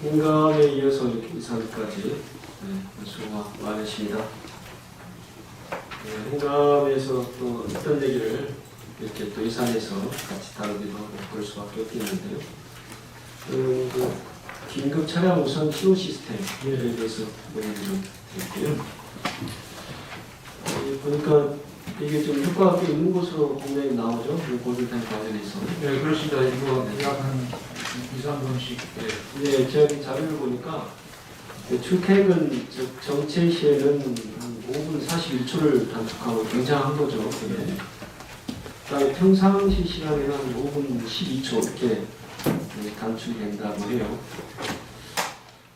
인감에 이어서 이렇게 이산까지 수고가 많으십니다. 인감에서 또 어떤 얘기를 이렇게 또 이산에서 같이 다루기도 하고 그럴 수밖에 없겠는데요. 그 긴급 차량 우선 치료 시스템에 대해서 논의를 좀 했고요. 보니까 이게 좀 효과가 꽤 있는 것으로 분명히 나오죠. 골든타임 관련해서. 네, 그렇습니다. 이거 약 한 2, 3분씩. 네, 제가 자료를 보니까 출퇴근 정체 시에는 한 5분 41초를 단축하고 굉장한 거죠. 네. 그다음에 평상시 시간에는 한 5분 12초 이렇게 단축이 된다고 해요.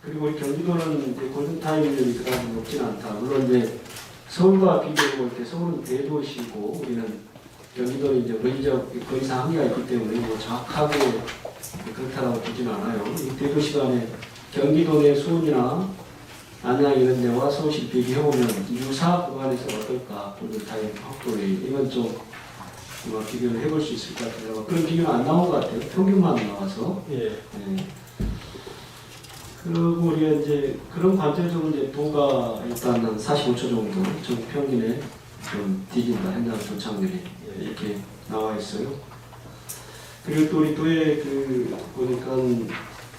그리고 우리 경기도는 골든타임률이 그다지 높지는 않다. 물론 이제 서울과 비교해 볼 때 서울은 대도시고 우리는 경기도는 이제 물리적 거리상 한계가 있기 때문에 뭐 정확하게 그렇다고 보지는 않아요. 이 대도시 간에 경기도 내 수원이나 안양 이런 데와 서울시 비교해보면 유사 구간에서 어떨까 골든타임 확보를 이건 좀 비교를 해볼 수 있을 것 같아요. 그런 비교는 안 나온 것 같아요. 평균만 나와서. 예. 그리고 우리가 이제 그런 관점에서 이제 도가 일단 한 45초 정도 좀 평균에 좀 뒤진다 현장 도착률이 이렇게 나와 있어요. 그리고 또 우리 도에 보니까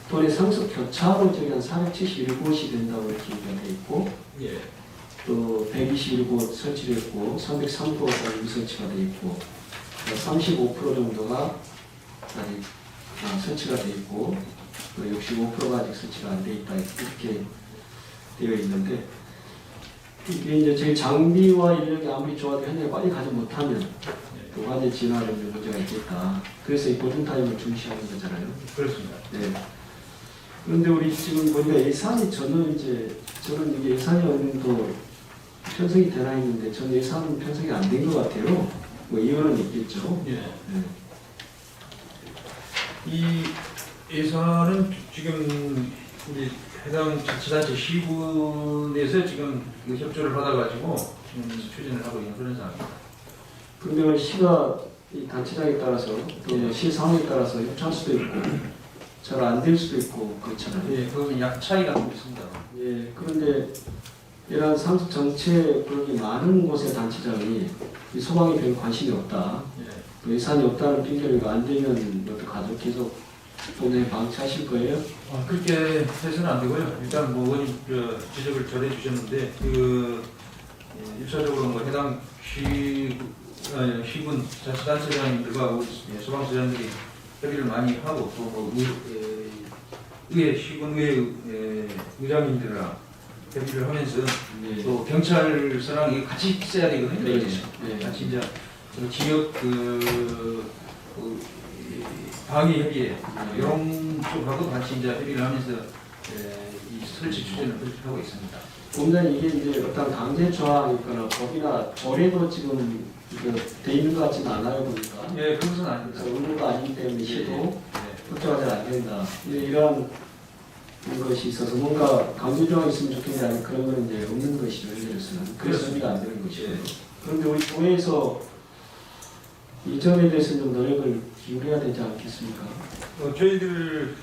도내 상습 교차로 저기 한 471곳이 된다고 이렇게 얘기가 돼 있고, 또 121곳 설치됐고, 303%가 미설치가 돼 있고, 35% 정도가 아직 설치가 돼 있고, 65%가 아직 설치가 안 돼 있다 이렇게 되어 있는데, 이게 이제 저희 장비와 인력이 아무리 좋아도 현장에 빨리 가지 못하면 또 화재 진화에 문제가 있겠다. 그래서 이 골든타임을 중시하는 거잖아요. 그렇습니다. 네. 그런데 우리 지금 보니까 예산이 저는 이게 예산이 어느 정도 편성이 되나 했는데 전 예산은 편성이 안 된 것 같아요. 뭐 이유는 있겠죠. 예. 이 예산은 지금 우리 해당 자치단체 시군에서 지금 그 협조를 받아가지고 지금 추진을 하고 있는 그런 상황입니다. 그런데 시가 이 단체장에 따라서 또 시 상황에 따라서 협조할 수도 있고 잘 안 될 수도 있고 그렇잖아요. 예, 그건 약 차이가 좀 있습니다. 예, 그런데 이러한 상습 정책 그렇게 많은 곳의 단체장이 이 소방에 별 관심이 없다. 또 예산이 없다는 핑계를 안 되면 어떡하죠? 계속 돈에 방치하실 거예요? 그렇게 해서는 안 되고요. 일단 뭐 원님 지적을 전해 주셨는데 일차적으로 뭐 해당 시군 자치단체장님들과 우리 소방서장들이 협의를 많이 하고 또 의회 시군의회 의장님들이랑 협의를 하면서 또 경찰서랑 같이 있어야 되거든요. 그렇죠. 같이 이제 지역 방위 협의회 이런 쪽하고 같이 이제 협의를 하면서 이 설치 추진을 그렇게 하고 있습니다. 본단 이게 이제 어떤 강제 조항이거나 법이나 조례도 지금 돼 있는 것 같지는 않아요 보니까. 예, 그것은 아닙니다. 의무가 아니기 때문에 시도 협조가 잘 안 된다. 이러한 것이 있어서 뭔가 강제 조항이 있으면 좋겠는데 아니 그런 건 이제 없는 것이죠. 예를 들어서는 그래서 소비가 안 되는 것이죠. 그런데 우리 도에서 이 점에 대해서는 좀 노력을 기울여야 되지 않겠습니까? 저희들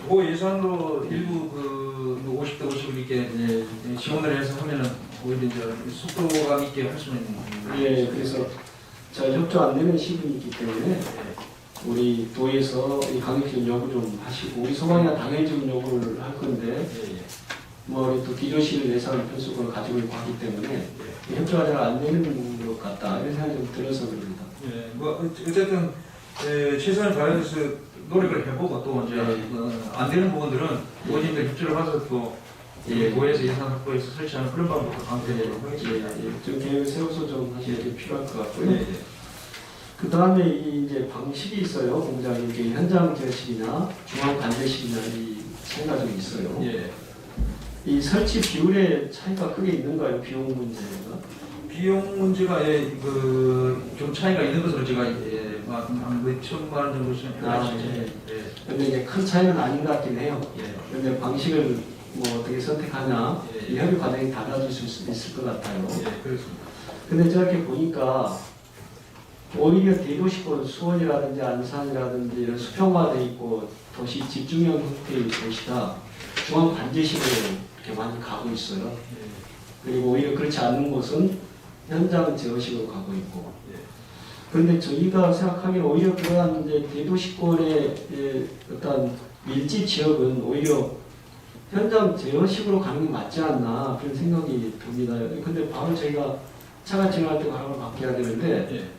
도 예산으로 일부 50대 50을 이렇게 지원을 해서 하면은 오히려 이제 속도감 있게 할 수는 있는. 예, 그래서 잘 협조 안 되는 시군이 있기 때문에 우리 도에서 이 강력적인 요구 좀 하시고 우리 소방이나 당연히 좀 요구를 할 건데 뭐 우리 또 기조실 예산 편수를 가지고 있고 하기 때문에 협조가 잘 안 되는 것 같다 이런 생각이 좀 들어서 그럽니다. 예, 뭐 어쨌든 최선을 다해서 노력을 해보고 또 이제 안 되는 부분들은 의원님들 협조를 받아서 또 도에서 예산 확보해서 설치하는 그런 방법도 강구하도록 하겠습니다. 좀 계획을 세워서 좀 하시는 게 필요할 것 같고요. 그 다음에 이제 방식이 있어요. 공장에 이게 현장 제어실이나 중앙 관제실이나 이 차이가 좀 있어요. 이 설치 비율의 차이가 크게 있는가요? 비용 문제가? 비용 문제가 좀 차이가 있는 것으로 제가 한 몇천만 원 정도 생각하시죠. 근데 이제 큰 차이는 아닌 것 같긴 해요. 그런데 방식을 뭐 어떻게 선택하냐 이 협의 과정이 달라질 수 있을 것 같아요. 그렇습니다. 근데 저렇게 보니까 오히려 대도시권 수원이라든지 안산이라든지 이런 수평화돼 있고 도시 집중형 형태의 도시가 중앙 관제식으로 이렇게 많이 가고 있어요. 그리고 오히려 그렇지 않은 곳은 현장 제어식으로 가고 있고. 그런데 저희가 생각하기에 오히려 그러한 이제 대도시권의 어떤 밀집 지역은 오히려 현장 제어식으로 가는 게 맞지 않나 그런 생각이 듭니다. 근데 바로 저희가 차가 지나갈 때 바람을 바뀌어야 되는데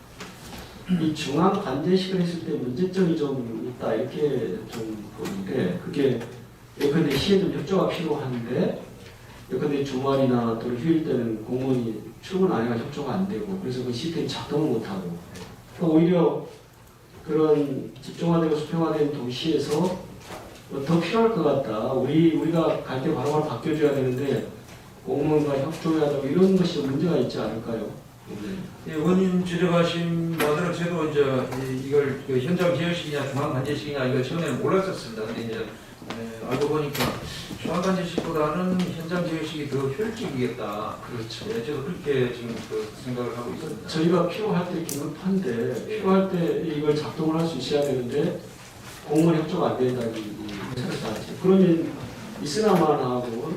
이 중앙 관제식을 했을 때 문제점이 좀 있다 이렇게 좀 보는데 그게 예컨대 시에 좀 협조가 필요한데 예컨대 주말이나 또 휴일 때는 공무원이 출근 안 해가 협조가 안 되고 그래서 그 시스템이 작동을 못하고 오히려 그런 집중화되고 수평화된 도시에서 더 필요할 것 같다. 우리가 갈 때 바로바로 바뀌어줘야 되는데 공무원과 협조해야 되고 이런 것이 좀 문제가 있지 않을까요? 예, 원인 지적하신 바대로 저도 이제 이걸 그 현장 제어식이냐 중앙 관제식이냐 이걸 처음에는 몰랐었습니다. 근데 이제 알고 보니까 중앙 관제식보다는 현장 제어식이 더 효율적이겠다. 그렇죠. 예, 저도 그렇게 지금 그 생각을 하고 있습니다. 저희가 필요할 때 긴급한데 필요할 때 이걸 작동을 할 수 있어야 되는데 공무원 협조가 안 된다는 생각이 그러면 있으나만 하고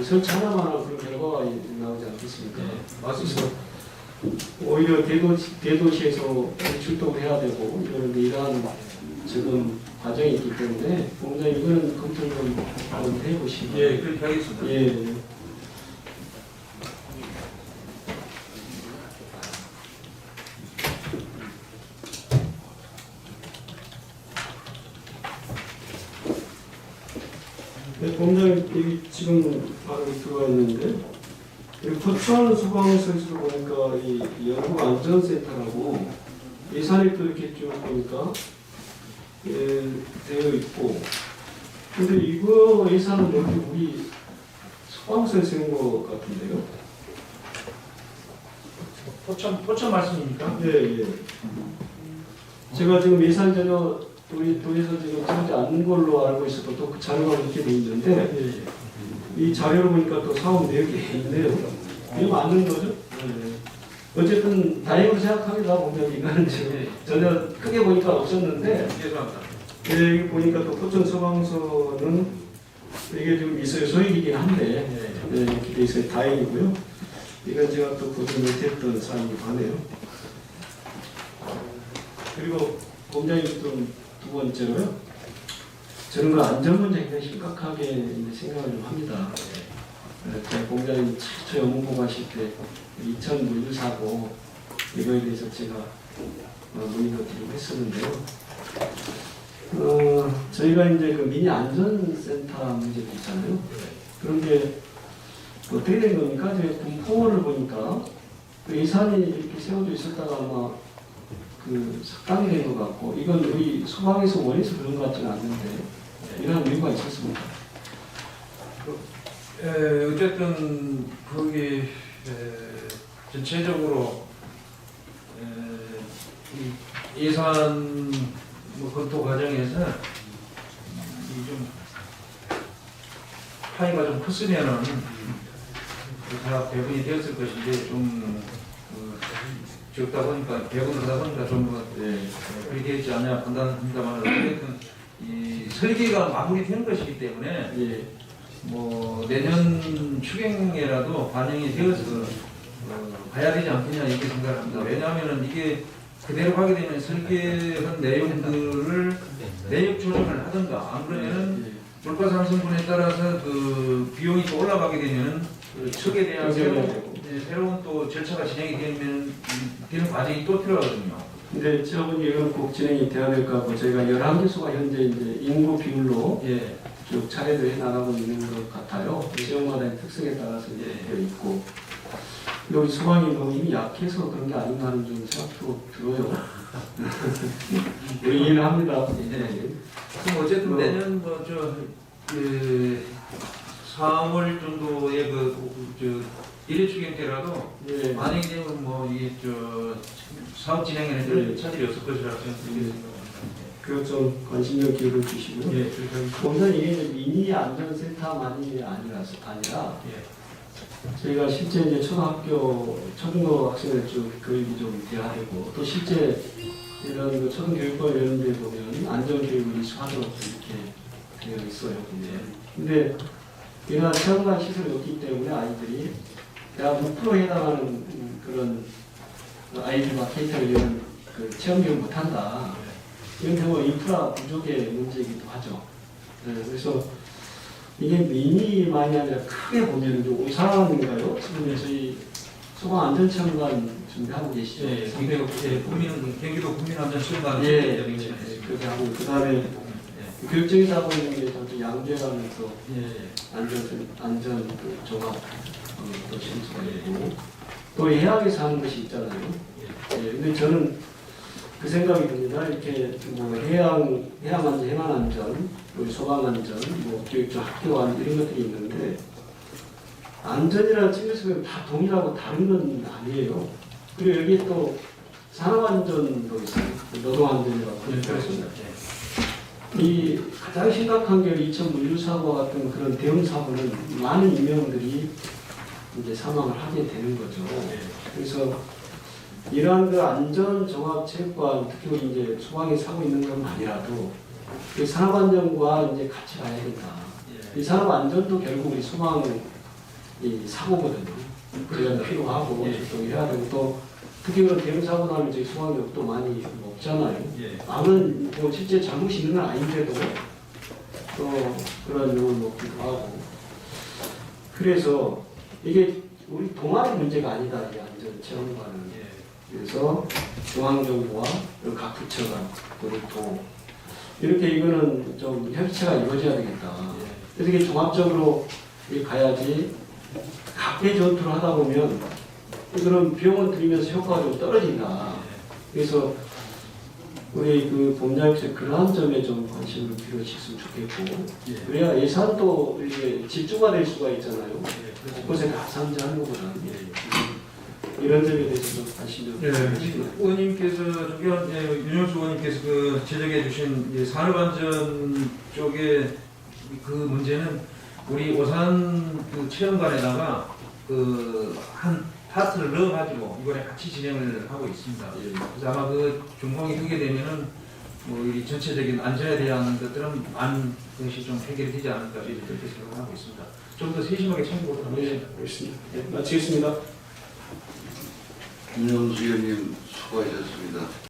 설치 하나만 하고 그런 결과가 나오지 않겠습니까? 맞습니다. 오히려 대도시에서 출동을 해야 되고 이러한 지금 과정이 있기 때문에 공장이 이거는 검토를 좀 한번 해보시고 예, 그렇게 하겠습니다. 예. 네, 공장이 여기 지금 바로 들어와 있는데 여기 포천 소방서에서 보니까 이 연구 안전센터라고 예산이 또 이렇게 쭉 보니까 되어 있고 근데 이거 예산은 여기 우리 소방서에 쓰는 것 같은데요? 포천 말씀입니까? 예. 제가 지금 예산 전혀 우리 도에서 지금 들지 않는 걸로 알고 있어도 또 그 자료가 이렇게 돼 있는데 이 자료를 보니까 또 사업 내역이 있네요. 이게 맞는 거죠? 어쨌든 다행으로 생각합니다. 보면 이거는 지금 전혀 크게 보니까 없었는데 죄송합니다. 여기 보니까 또 포천 소방서는 이게 좀 있어요. 소액이긴 한데 이렇게 돼 있어요. 다행이고요. 이건 제가 또 보지 못했던 사항이기도 하네요. 그리고 공장이 좀 두 번째로요. 저는 그 안전 문제 굉장히 심각하게 이제 생각을 좀 합니다. 제 공장이 최초 연구 보고하실 때 2000 물류 사고 이거에 대해서 제가 문의도 드리고 했었는데요. 저희가 이제 그 미니 안전센터 문제도 있잖아요. 그런 게 어떻게 된 겁니까? 저희 분포를 보니까 그 예산이 이렇게 세워져 있었다가 아마 그 삭감이 된 것 같고 이건 우리 소방에서 원해서 그런 것 같지는 않는데 이런 이유가 있었습니다. 어쨌든 거기 전체적으로 이 예산 검토 과정에서 좀 파이가 좀 컸으면은 다 배분이 되었을 것인데 좀 적다 보니까 배분을 하다 보니까 좀 그렇게 되지 않냐 판단합니다만 어쨌든 이 설계가 마무리된 것이기 때문에 뭐 내년 추경에라도 반영이 되어서 가야 되지 않겠냐 이렇게 생각합니다. 왜냐하면은 이게 그대로 가게 되면 설계한 내용들을 내역 조정을 하든가 안 그러면은 물가 상승분에 따라서 그 비용이 또 올라가게 되면은 그 척에 대한 새로운 또 절차가 진행이 되는 과정이 또 필요하거든요. 근데 저번 이건 꼭 진행이 돼야 될 것 같고 저희가 11개소가 현재 이제 인구 비율로 쭉 차례를 해나가고 있는 것 같아요. 지역마다의 특성에 따라서 이제 되어 있고 여기 소방이 너무 이미 약해서 그런 게 아닌가 하는 좀 생각도 들어요. 이해는 합니다. 그럼 어쨌든 내년 그 4월 정도의 일회 추경 때라도 만약에 되면 뭐 이게 사업 진행에는 차질이 없을 것이라고 생각합니다. 그것 좀 관심을 기울여 주시고요. 우선 이게 미니 안전센터만이 아니라 저희가 실제 이제 초등학교, 초중고 학생들 쪽 교육이 좀 돼야 되고 또 실제 이런 초등교육과 이런 데 보면 안전교육을 이수하도록 이렇게 경향이 있어요. 근데 이러한 체험관 시설이 없기 때문에 아이들이 대략 6%에 해당하는 그런 아이들과 캐릭터를 이런 그 체험을 못한다. 이런 경우가 인프라 부족의 문제이기도 하죠. 그래서 이게 미니만이 아니라 크게 보면 오산인가요? 지금 저희 소방안전체험관 준비하고 계시죠? 예, 경기도 국민안전체험관 그렇게 하고 그 다음에 교육적인 하고 있는 게 저도 양재가면서 안전 그 종합 또 신수가 있고 또 해양에서 하는 것이 있잖아요. 근데 저는 그 생각이 듭니다. 이렇게 뭐 해양안전, 해안안전, 우리 소방안전, 뭐 교육적 학교안 이런 것들이 있는데 안전이라는 측면에서 다 동일하고 다른 건 아니에요. 그리고 여기에 또 산업안전도 있어요. 노동안전이라고. 이 가장 심각한 게 2000 물류사고와 같은 그런 대형 사고는 많은 인명들이 이제 사망을 하게 되는 거죠. 그래서 이러한 그 안전 종합 체육관 특히 우리 이제 소방에 사고 있는 건 아니라도 이 산업안전과 이제 같이 가야 된다. 이 산업안전도 결국 우리 소방 이 사고거든요. 그래야 필요하고 출동해야 되고 또 특히 그런 대형 사고 나면 이제 소방력도 많이 없잖아요. 많은 뭐 실제 잘못이 있는 건 아닌데도 또 그런 경우를 먹기도 하고 그래서 이게 우리 동아리 문제가 아니다. 이 안전 체험관은. 그래서 중앙정부와 각 부처가 그리고 또 이렇게 이거는 좀 협치가 이루어져야 되겠다. 그래서 이게 종합적으로 가야지 각계 전투를 하다 보면 그런 비용을 들이면서 효과가 좀 떨어진다. 그래서 우리 그 본자역에서 그러한 점에 좀 관심을 기울였으면 좋겠고 그래야 예산도 이게 집중화 될 수가 있잖아요. 곳곳에 다 상주하는 것보다 이런 점에 대해서 좀 관심을 의원님께서 존경한 윤영수 의원님께서 그 제정해 주신 산업안전 쪽의 그 문제는 우리 오산 그 체험관에다가 그 한 파트를 넣어가지고 이번에 같이 진행을 하고 있습니다. 그래서 아마 그 준공이 되게 되면은 뭐 이 전체적인 안전에 대한 것들은 많은 것이 좀 해결이 되지 않을까 이렇게 생각하고 있습니다. 좀 더 세심하게 참고를 하겠습니다. 알겠습니다. 마치겠습니다. 윤영수 의원님 수고하셨습니다.